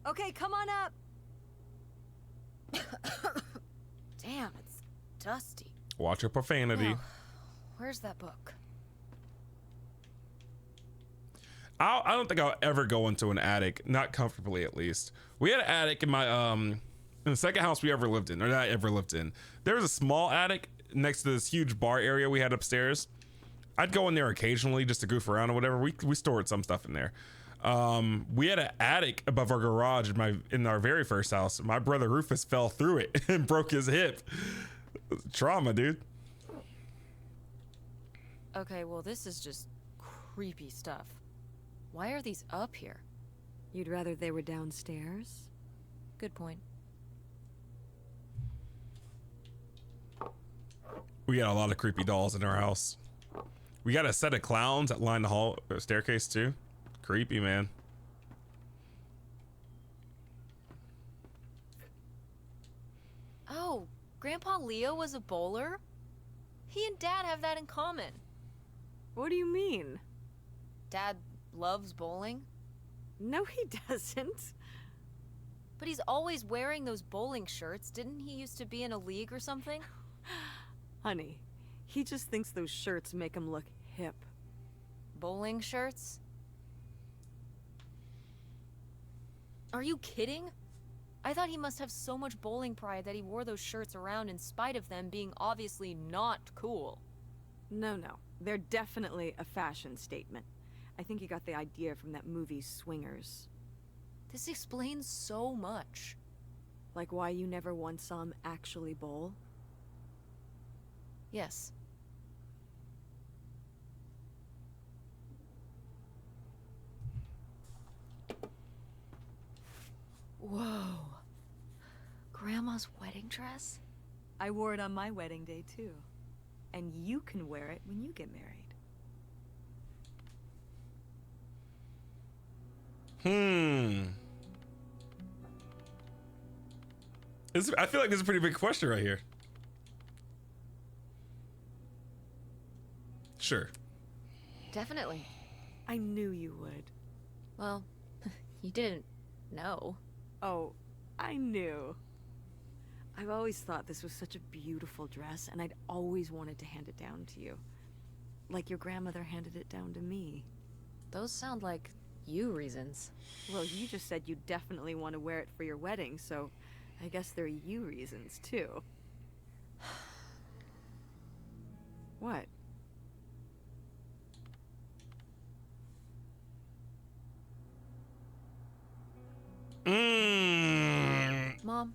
Okay, come on up. Damn, it's dusty. Watch your profanity. Now, where's that book? I don't think I'll ever go into an attic, not comfortably at least. We had an attic in my in the second house we ever lived in, or that I ever lived in. There was a small attic next to this huge bar area we had upstairs. I'd go in there occasionally just to goof around or whatever. We stored some stuff in there. We had an attic above our garage in our very first house. My brother Rufus fell through it and broke his hip. Trauma, dude. Okay, well, this is just creepy stuff. Why are these up here? You'd rather they were downstairs? Good point. We got a lot of creepy dolls in our house. We got a set of clowns that line the hall staircase too. Creepy, man. Oh, Grandpa Leo was a bowler? He and Dad have that in common. What do you mean? Dad loves bowling, No, he doesn't. but he's always wearing those bowling shirts. Didn't he used to be in a league or something? Honey, he just thinks those shirts make him look hip. Bowling shirts? Are you kidding? I thought he must have so much bowling pride that he wore those shirts around in spite of them being obviously not cool. No, they're definitely a fashion statement. I think he got the idea from that movie Swingers. This explains so much. Like why you never once saw him actually bowl? Yes. Whoa. Grandma's wedding dress? I wore it on my wedding day too. And you can wear it when you get married. I feel like this is a pretty big question right here. Sure. Definitely. I knew you would. Well, you didn't know. Oh, I knew. I've always thought this was such a beautiful dress, and I'd always wanted to hand it down to you. Like your grandmother handed it down to me. Those sound like you reasons. Well, you just said you definitely want to wear it for your wedding, so I guess they're you reasons, too. What? Mom,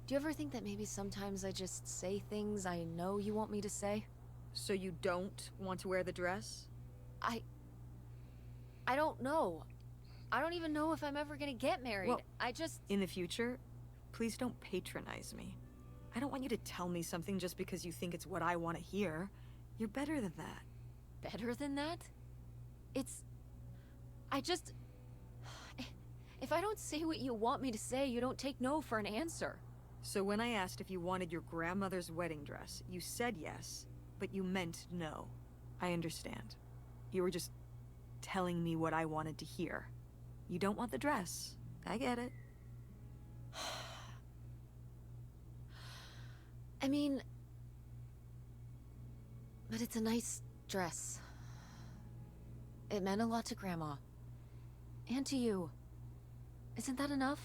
do you ever think that maybe sometimes I just say things I know you want me to say? So you don't want to wear the dress? I don't know. I don't even know if I'm ever gonna get married. Well, I just... In the future, please don't patronize me. I don't want you to tell me something just because you think it's what I want to hear. You're better than that. Better than that? I just... If I don't say what you want me to say, you don't take no for an answer. So when I asked if you wanted your grandmother's wedding dress, you said yes, but you meant no. I understand. You were just telling me what I wanted to hear. You don't want the dress. I get it. I mean... But it's a nice dress. It meant a lot to Grandma. And to you. Isn't that enough?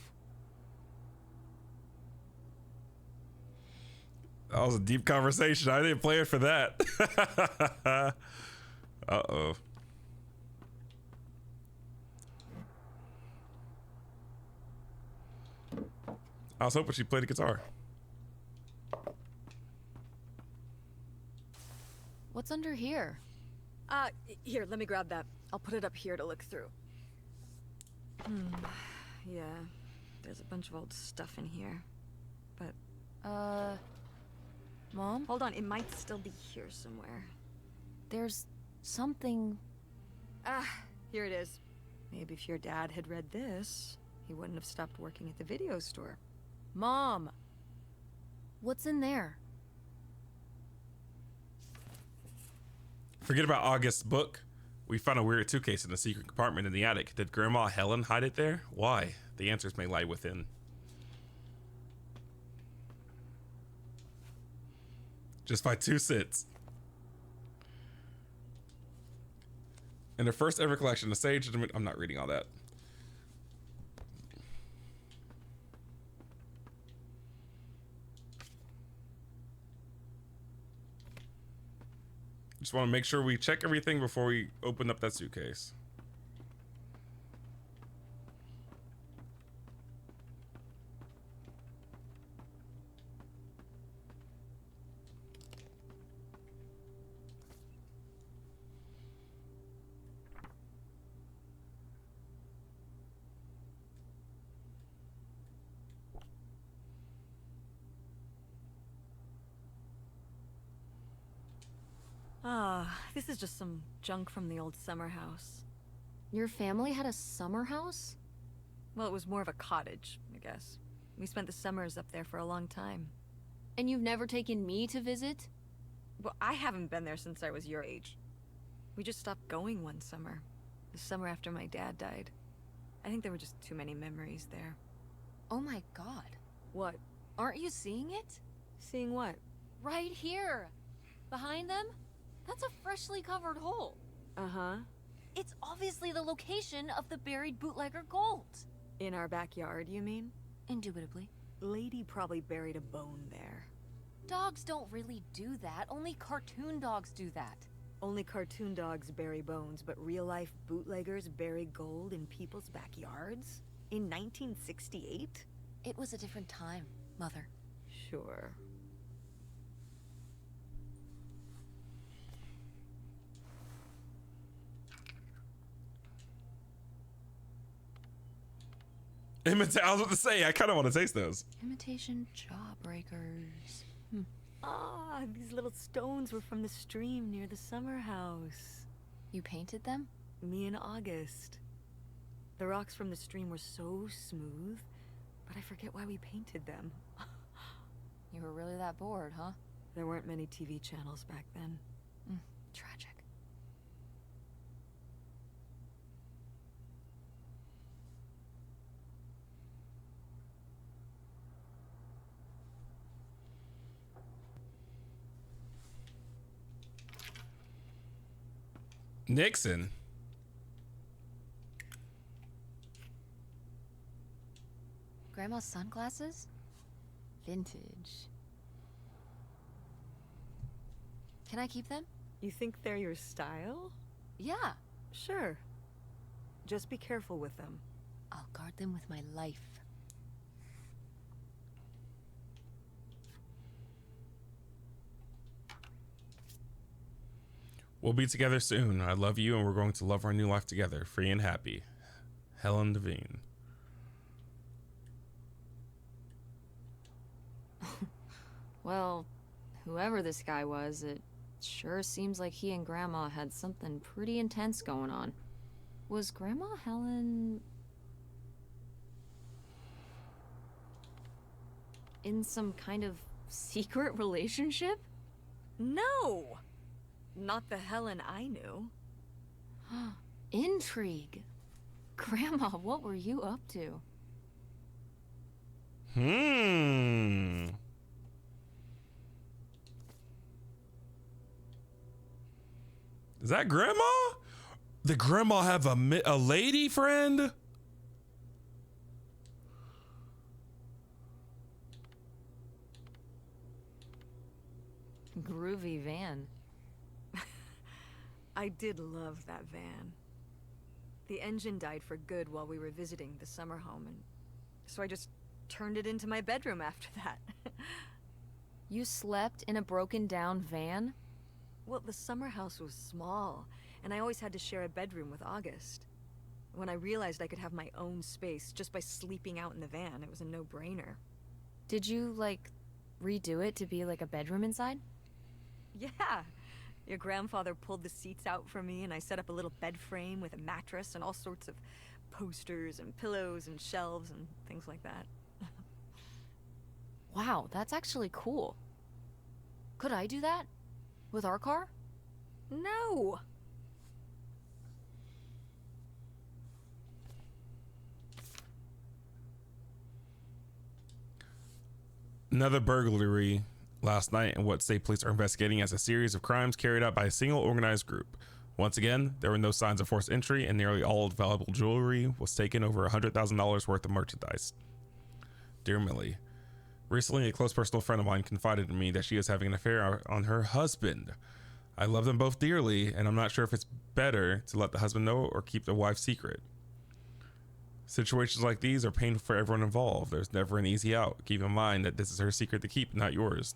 That was a deep conversation. I didn't play it for that. Uh-oh. I was hoping she played the guitar. What's under here? Here, let me grab that. I'll put it up here to look through. Yeah, there's a bunch of old stuff in here. But, Mom? hold on, it might still be here somewhere. There's something... Here it is. Maybe if your dad had read this, he wouldn't have stopped working at the video store. Mom! What's in there? Forget about August's book. We found a weird suitcase in a secret compartment in the attic. Did Grandma Helen hide it there? Why? The answers may lie within. Just by 2 sits. In their first ever collection, the Sage. I'm not reading all that. Just want to make sure we check everything before we open up that suitcase. This is just some junk from the old summer house. Your family had a summer house? Well, it was more of a cottage, I guess. We spent the summers up there for a long time. And you've never taken me to visit? Well, I haven't been there since I was your age. We just stopped going one summer. The summer after my dad died. I think there were just too many memories there. Oh my god. What? Aren't you seeing it? Seeing what? Right here. Behind them? That's a freshly covered hole. Uh-huh. It's obviously the location of the buried bootlegger gold. In our backyard, you mean? Indubitably. Lady probably buried a bone there. Dogs don't really do that. Only cartoon dogs do that. Only cartoon dogs bury bones, but real-life bootleggers bury gold in people's backyards? In 1968? It was a different time, Mother. Sure. I was about to say, I kind of want to taste those. Imitation jawbreakers. Ah, these little stones were from the stream near the summer house. You painted them? Me and August. The rocks from the stream were so smooth, but I forget why we painted them. You were really that bored, huh? There weren't many TV channels back then. Tragic. Nixon. Grandma's sunglasses? Vintage. Can I keep them? You think they're your style? Yeah. Sure. Just be careful with them. I'll guard them with my life. We'll be together soon. I love you, and we're going to love our new life together, free and happy. Helen Devine. Well, whoever this guy was, it sure seems like he and Grandma had something pretty intense going on. Was Grandma Helen in some kind of secret relationship? No! Not the Helen I knew. Intrigue. Grandma, what were you up to? Is that Grandma? Did Grandma have a lady friend? Groovy van. I did love that van. The engine died for good while we were visiting the summer home, and so I just turned it into my bedroom after that. You slept in a broken down van? Well, the summer house was small, and I always had to share a bedroom with August. When I realized I could have my own space just by sleeping out in the van, it was a no-brainer. Did you, like, redo it to be like a bedroom inside? Yeah. Your grandfather pulled the seats out for me, and I set up a little bed frame with a mattress and all sorts of posters and pillows and shelves and things like that. Wow, that's actually cool. Could I do that? With our car? No! Another burglary last night in what state police are investigating as a series of crimes carried out by a single organized group. Once again, there were no signs of forced entry, and nearly all valuable jewelry was taken, over $100,000 worth of merchandise. Dear Millie, recently a close personal friend of mine confided to me that she is having an affair on her husband. I love them both dearly, and I'm not sure if it's better to let the husband know or keep the wife secret. Situations like these are painful for everyone involved. There's never an easy out. Keep in mind that this is her secret to keep, not yours.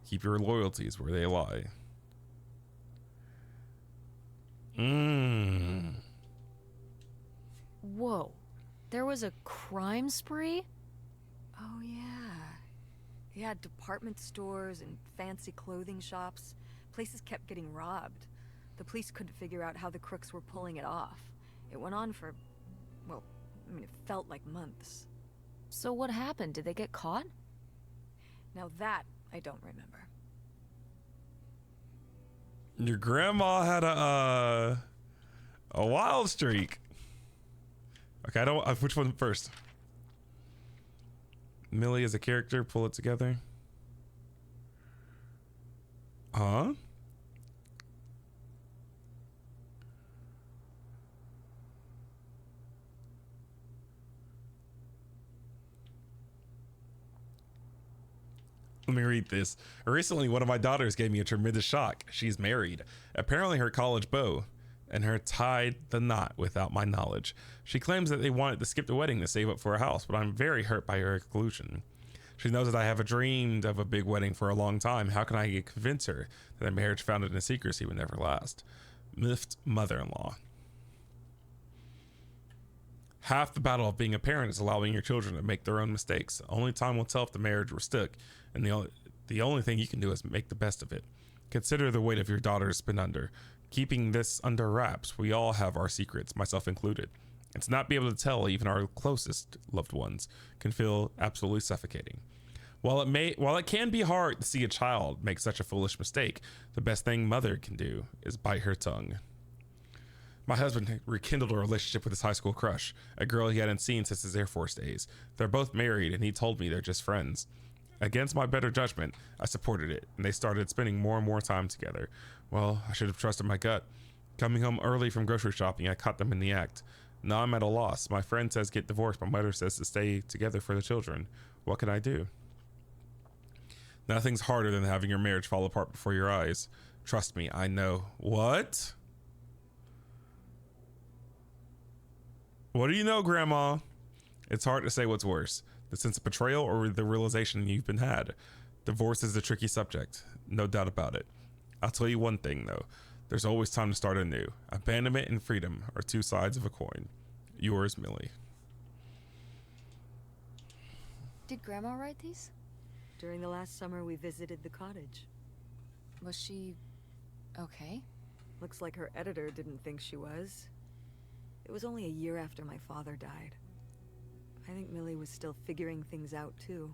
Keep your loyalties where they lie. Whoa. There was a crime spree? Oh, yeah. Yeah, department stores and fancy clothing shops. Places kept getting robbed. The police couldn't figure out how the crooks were pulling it off. It went on for, well, I mean, it felt like months. So what happened? Did they get caught? Now that, I don't remember. Your grandma had a wild streak. Okay, I don't. Which one first? Millie as a character. Pull it together. Huh? Let me read this. Recently, one of my daughters gave me a tremendous shock. She's married. Apparently, her college beau and her tied the knot without my knowledge. She claims that they wanted to skip the wedding to save up for a house, but I'm very hurt by her conclusion. She knows that I have dreamed of a big wedding for a long time. How can I convince her that a marriage founded in secrecy would never last? Miffed mother-in-law. Half the battle of being a parent is allowing your children to make their own mistakes. Only time will tell if the marriage were stuck, and the only thing you can do is make the best of it. Consider the weight of your daughter's been under. Keeping this under wraps, we all have our secrets, myself included. And to not be able to tell even our closest loved ones can feel absolutely suffocating. While it can be hard to see a child make such a foolish mistake, the best thing mother can do is bite her tongue. My husband rekindled a relationship with his high school crush, a girl he hadn't seen since his Air Force days. They're both married, and he told me they're just friends. Against my better judgment, I supported it, and they started spending more and more time together. Well, I should have trusted my gut. Coming home early from grocery shopping, I caught them in the act. Now I'm at a loss. My friend says get divorced. My mother says to stay together for the children. What can I do? Nothing's harder than having your marriage fall apart before your eyes. Trust me, I know. What? What do you know, Grandma? It's hard to say what's worse, the sense of betrayal or the realization you've been had. Divorce is a tricky subject, no doubt about it. I'll tell you one thing, though. There's always time to start anew. Abandonment and freedom are two sides of a coin. Yours, Millie. Did Grandma write these? During the last summer, we visited the cottage. Was she okay? Looks like her editor didn't think she was. It was only a year after my father died. I think Millie was still figuring things out, too.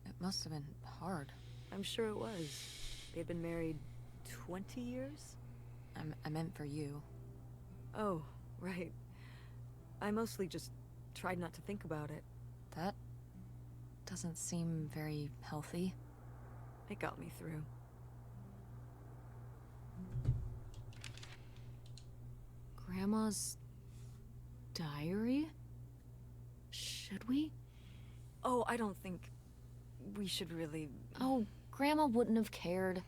It must have been hard. I'm sure it was. They'd been married 20 years? I meant for you. Oh, right. I mostly just tried not to think about it. That doesn't seem very healthy. It got me through. Grandma's diary? Should we? Oh, I don't think we should really... Oh, Grandma wouldn't have cared.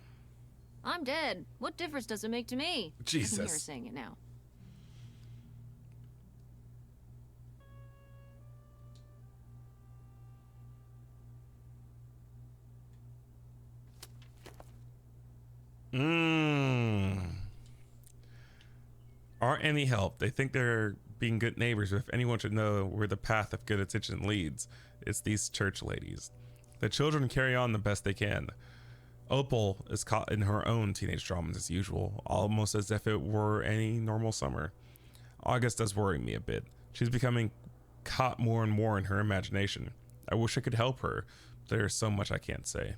I'm dead. What difference does it make to me? Jesus. I can hear her saying it now. Aren't any help. They think they're being good neighbors, but if anyone should know where the path of good attention leads, it's these church ladies. The children carry on the best they can. Opal is caught in her own teenage dramas as usual, almost as if it were any normal summer. August does worry me a bit. She's becoming caught more and more in her imagination. I wish I could help her, but there is so much I can't say.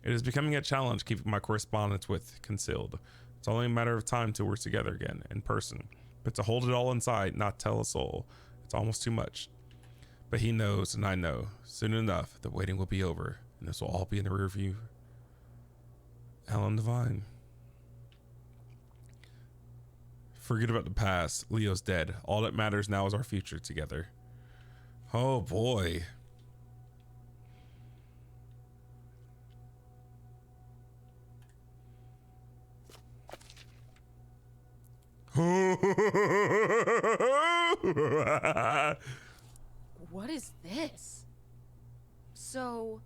It is becoming a challenge keeping my correspondence with concealed. It's only a matter of time till we're together again, in person. But to hold it all inside, not tell a soul, it's almost too much. But he knows, and I know, soon enough, the waiting will be over, and this will all be in the rear view. Helen Devine. Forget about the past. Leo's dead. All that matters now is our future together. Oh boy. What is this? So,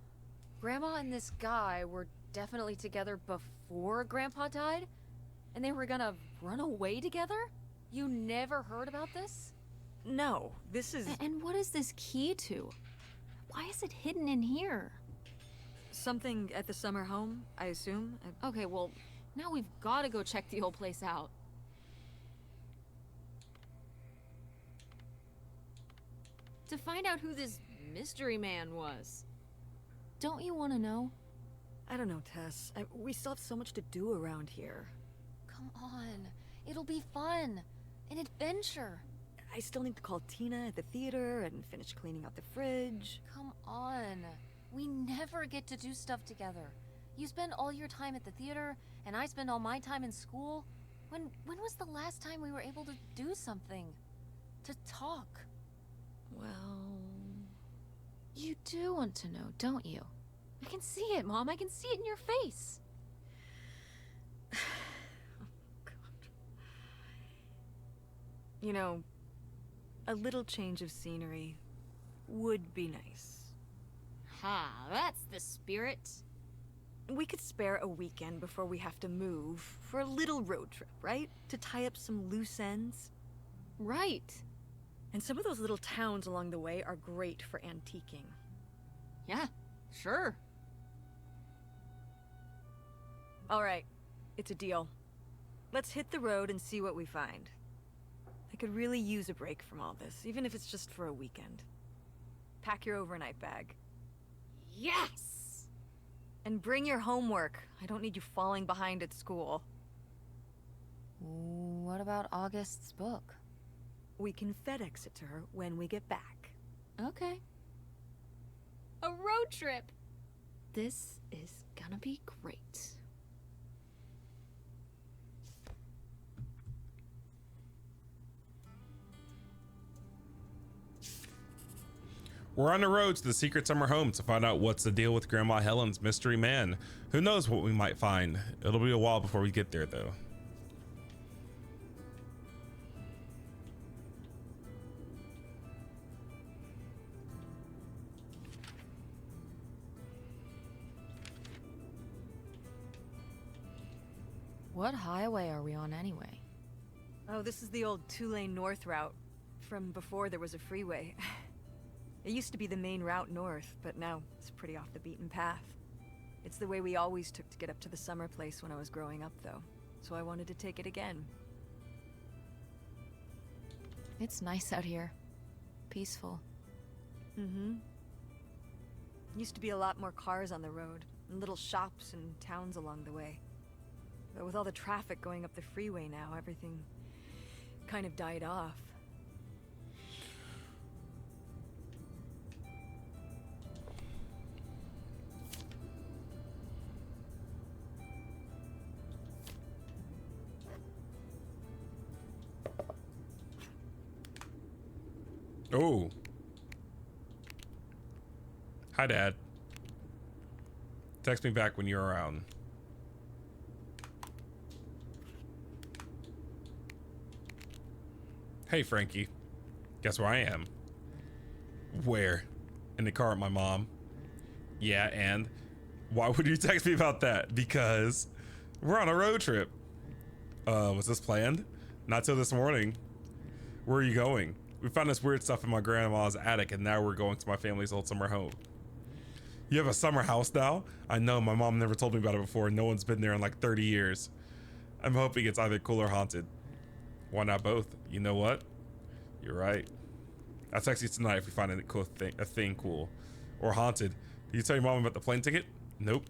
Grandma and this guy were definitely together before Grandpa died? And they were gonna run away together? You never heard about this? No, this is And what is this key to? Why is it hidden in here? something at the summer home, I assume. Okay, well, now we've gotta go check the old place out. To find out who this mystery man was. Don't you want to know? I don't know, Tess. We still have so much to do around here. Come on. It'll be fun. An adventure. I still need to call Tina at the theater and finish cleaning out the fridge. Come on. We never get to do stuff together. You spend all your time at the theater, and I spend all my time in school. When was the last time we were able to do something? To talk? Well... You do want to know, don't you? I can see it, Mom. I can see it in your face. Oh, God. You know, a little change of scenery would be nice. Ha, that's the spirit. We could spare a weekend before we have to move for a little road trip, right? To tie up some loose ends. Right. And some of those little towns along the way are great for antiquing. Yeah, sure. All right, it's a deal. Let's hit the road and see what we find. I could really use a break from all this, even if it's just for a weekend. Pack your overnight bag. Yes! And bring your homework. I don't need you falling behind at school. What about August's book? We can FedEx it to her when we get back. Okay. A road trip! This is gonna be great. We're on the road to the secret summer home to find out what's the deal with Grandma Helen's mystery man. Who knows what we might find? It'll be a while before we get there, though. What highway are we on anyway? Oh, this is the old two-lane north route from before there was a freeway. It used to be the main route north, but now it's pretty off the beaten path. It's the way we always took to get up to the summer place when I was growing up, though. So I wanted to take it again. It's nice out here. Peaceful. Mm-hmm. Used to be a lot more cars on the road, and little shops and towns along the way. But with all the traffic going up the freeway now, everything kind of died off. Oh. Hi, Dad. Text me back when you're around. Hey, Frankie. Guess where I am? Where? In the car with my mom. Yeah, and? Why would you text me about that? Because we're on a road trip. Was this planned? Not till this morning. Where are you going? We found this weird stuff in my grandma's attic, and now we're going to my family's old summer home. You have a summer house now? I know, my mom never told me about it before. No one's been there in like 30 years. I'm hoping it's either cool or haunted. Why not both? You know what? You're right. I'll text you tonight if we find a thing cool. Or haunted. Did you tell your mom about the plane ticket? Nope.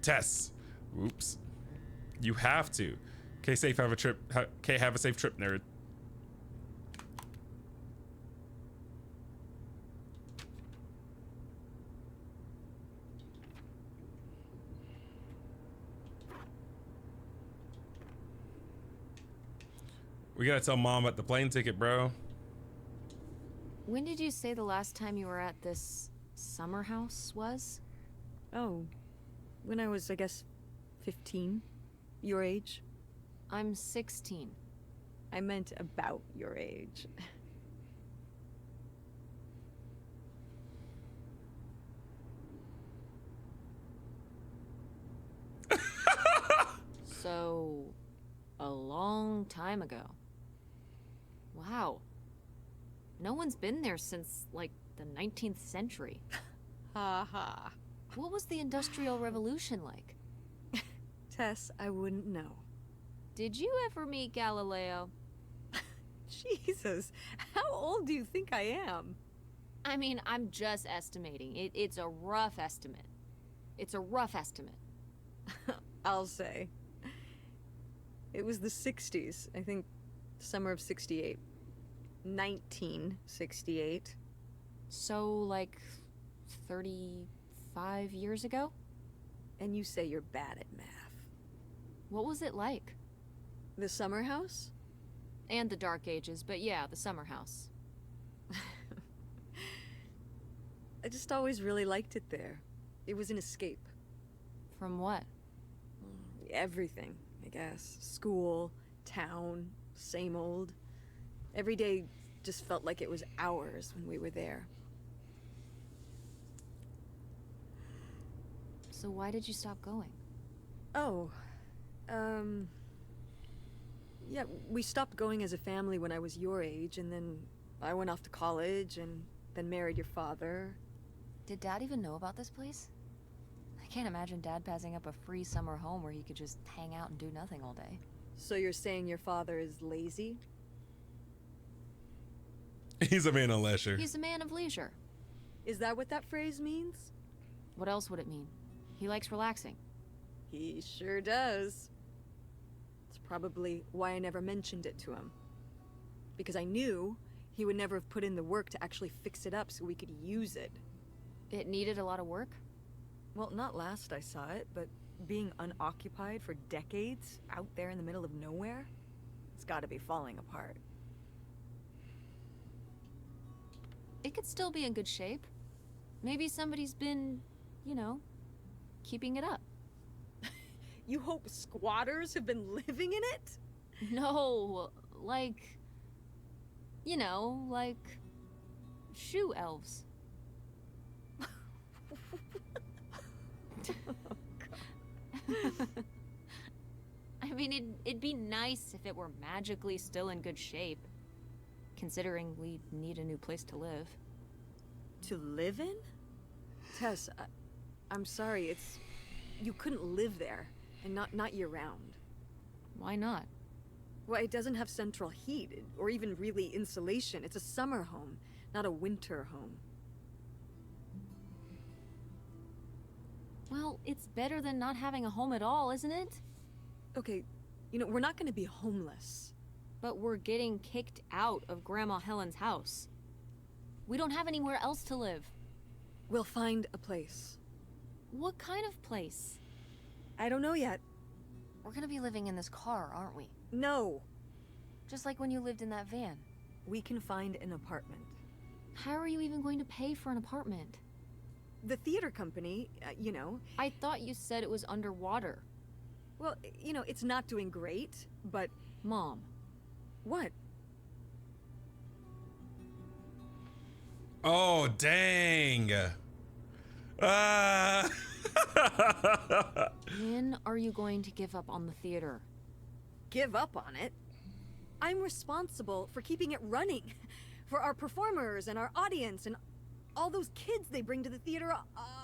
Tess. Oops. You have to. Okay, have a safe trip, nerd. We gotta tell mom about the plane ticket, bro. When did you say the last time you were at this summer house was? Oh, when I was, I guess, 15. Your age. I'm 16. I meant about your age. So, a long time ago. Wow. No one's been there since, like, the 19th century. Ha ha. What was the Industrial Revolution like? Tess, I wouldn't know. Did you ever meet Galileo? Jesus, how old do you think I am? I mean, I'm just estimating. It's a rough estimate. It's a rough estimate. I'll say. It was the 60s, I think summer of 68. 1968. So, like, 35 years ago? And you say you're bad at math. What was it like? The summer house? And the Dark Ages, but yeah, the summer house. I just always really liked it there. It was an escape. From what? Everything, I guess. School, town, same old. Every day just felt like it was hours when we were there. So why did you stop going? Oh, yeah, we stopped going as a family when I was your age, and then I went off to college, and then married your father. Did Dad even know about this place? I can't imagine Dad passing up a free summer home where he could just hang out and do nothing all day. So you're saying your father is lazy? He's a man of leisure. He's a man of leisure. Is that what that phrase means? What else would it mean? He likes relaxing. He sure does. It's probably why I never mentioned it to him. Because I knew he would never have put in the work to actually fix it up so we could use it. It needed a lot of work? Well, not last I saw it, but being unoccupied for decades out there in the middle of nowhere, it's gotta be falling apart. It could still be in good shape. Maybe somebody's been, you know, keeping it up. You hope squatters have been living in it? No, like, you know, like shoe elves. I mean, it'd be nice if it were magically still in good shape, considering we need a new place to live. To live in? Tess, I'm sorry, you couldn't live there, and not year-round. Why not? Well, it doesn't have central heat, or even really insulation. It's a summer home, not a winter home. Well, it's better than not having a home at all, isn't it? Okay, we're not gonna be homeless. But we're getting kicked out of Grandma Helen's house. We don't have anywhere else to live. We'll find a place. What kind of place? I don't know yet. We're gonna be living in this car, aren't we? No. Just like when you lived in that van. We can find an apartment. How are you even going to pay for an apartment? The theater company, I thought you said it was underwater. Well, it's not doing great, but... Mom. What? Oh, dang. Ah. When are you going to give up on the theater? Give up on it? I'm responsible for keeping it running. For our performers and our audience and all those kids they bring to the theater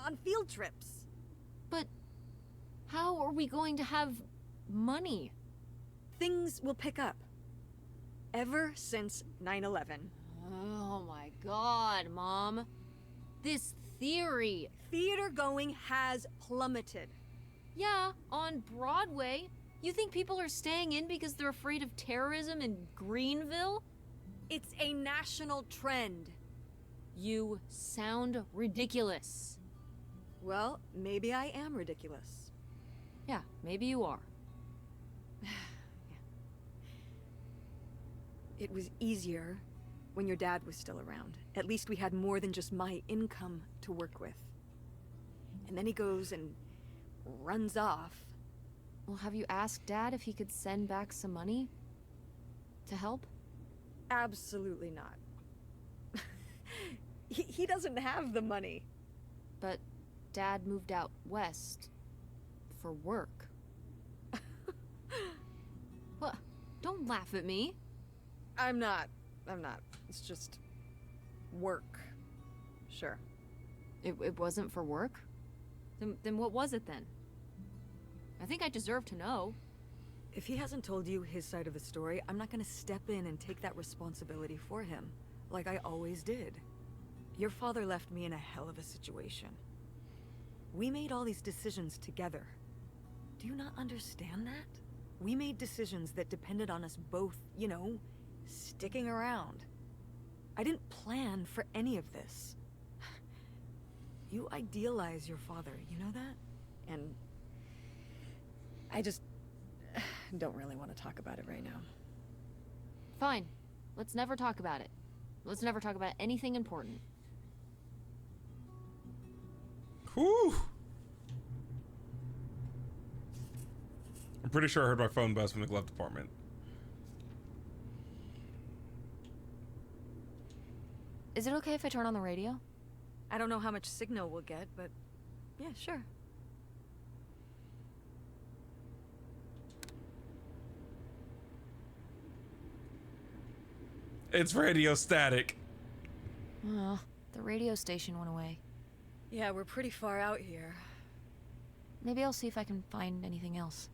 on field trips. But how are we going to have money? Things will pick up. Ever since 9/11. Oh my god, Mom. This theory. Theater going has plummeted. Yeah, on Broadway. You think people are staying in because they're afraid of terrorism in Greenville? It's a national trend. You sound ridiculous. Well, maybe I am ridiculous. Yeah, maybe you are. It was easier when your dad was still around. At least we had more than just my income to work with. And then he goes and runs off. Well, have you asked Dad if he could send back some money to help? Absolutely not. He doesn't have the money. But Dad moved out west for work. What? Don't laugh at me. I'm not. It's just work. Sure. It wasn't for work? Then what was it then? I think I deserve to know. If he hasn't told you his side of the story, I'm not gonna step in and take that responsibility for him, like I always did. Your father left me in a hell of a situation. We made all these decisions together. Do you not understand that? We made decisions that depended on us both, you know, sticking around. I didn't plan for any of this. You idealize your father, you know that? And I just don't really want to talk about it right now. Fine. Let's never talk about it. Let's never talk about anything important. Whew. I'm pretty sure I heard my phone buzz from the glove department. Is it okay if I turn on the radio? I don't know how much signal we'll get, but yeah, sure. It's radio static. Oh, the radio station went away. Yeah, we're pretty far out here. Maybe I'll see if I can find anything else.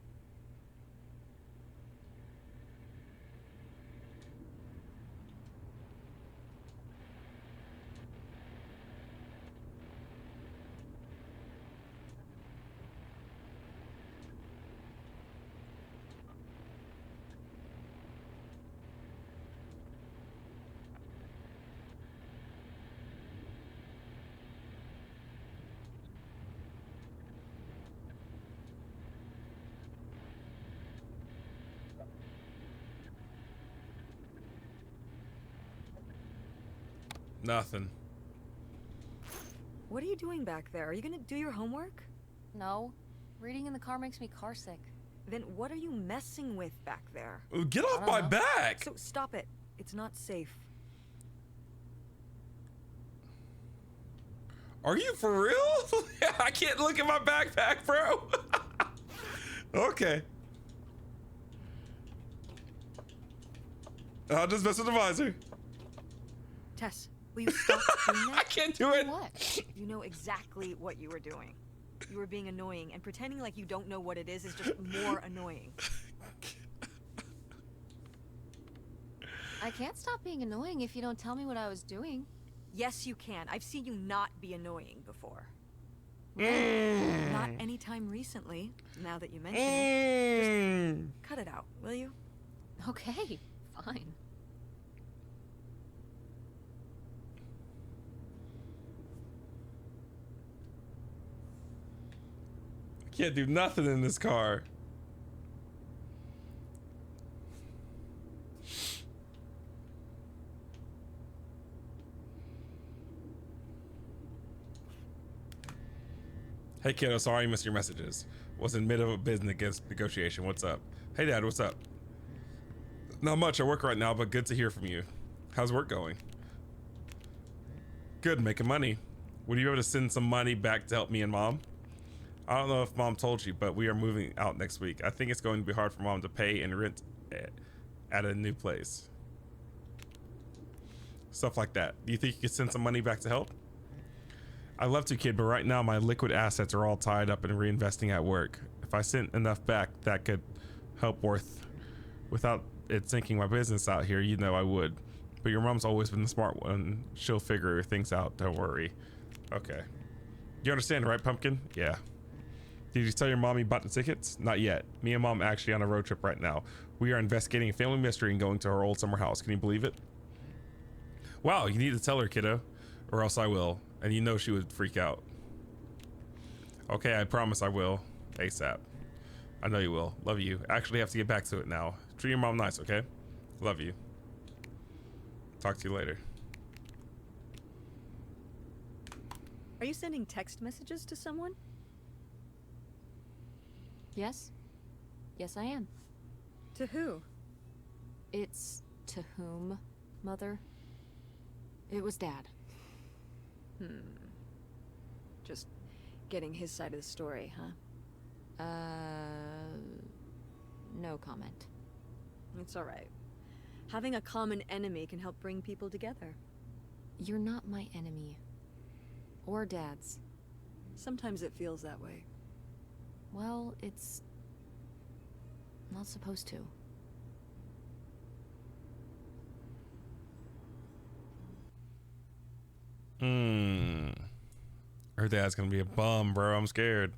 Nothing. What are you doing back there? Are you gonna do your homework? No. Reading in the car makes me carsick. Then what are you messing with back there? Ooh, get off I my don't know. back! So stop it. It's not safe. Are you for real? I can't look at my backpack, bro. Okay. I'll just mess with the visor. Tess, will you stop doing that? I can't do it. What? You know exactly what you were doing. You were being annoying, and pretending like you don't know what it is just more annoying. I can't stop being annoying if you don't tell me what I was doing. Yes, you can. I've seen you not be annoying before. Mm. Not anytime recently, now that you mention it. Mm. Just cut it out, will you? Okay, fine. Can't do nothing in this car. Hey kiddo, sorry I missed your messages. Was in mid of a business negotiation. What's up? Hey dad, what's up? Not much. I work right now, but good to hear from you. How's work going? Good, making money. Would you be able to send some money back to help me and mom? I don't know if mom told you, but we are moving out next week. I think it's going to be hard for mom to pay and rent at a new place. Stuff like that. Do you think you could send some money back to help? I'd love to, kid, but right now my liquid assets are all tied up in reinvesting at work. If I sent enough back, that could help without it sinking my business out here, you know I would. But your mom's always been the smart one. She'll figure things out, don't worry. Okay. You understand, right, Pumpkin? Yeah. Did you tell your mom you bought the tickets? Not yet. Me and mom are actually on a road trip right now. We are investigating a family mystery and going to our old summer house. Can you believe it? Wow, you need to tell her, kiddo, or else I will. And you know she would freak out. Okay, I promise I will. ASAP. I know you will. Love you. Actually have to get back to it now. Treat your mom nice, okay? Love you. Talk to you later. Are you sending text messages to someone? Yes? Yes, I am. To who? It's to whom, Mother? It was Dad. Just getting his side of the story, huh? No comment. It's alright. Having a common enemy can help bring people together. You're not my enemy. Or Dad's. Sometimes it feels that way. Well, it's not supposed to. Her dad's gonna be a bum, bro. I'm scared.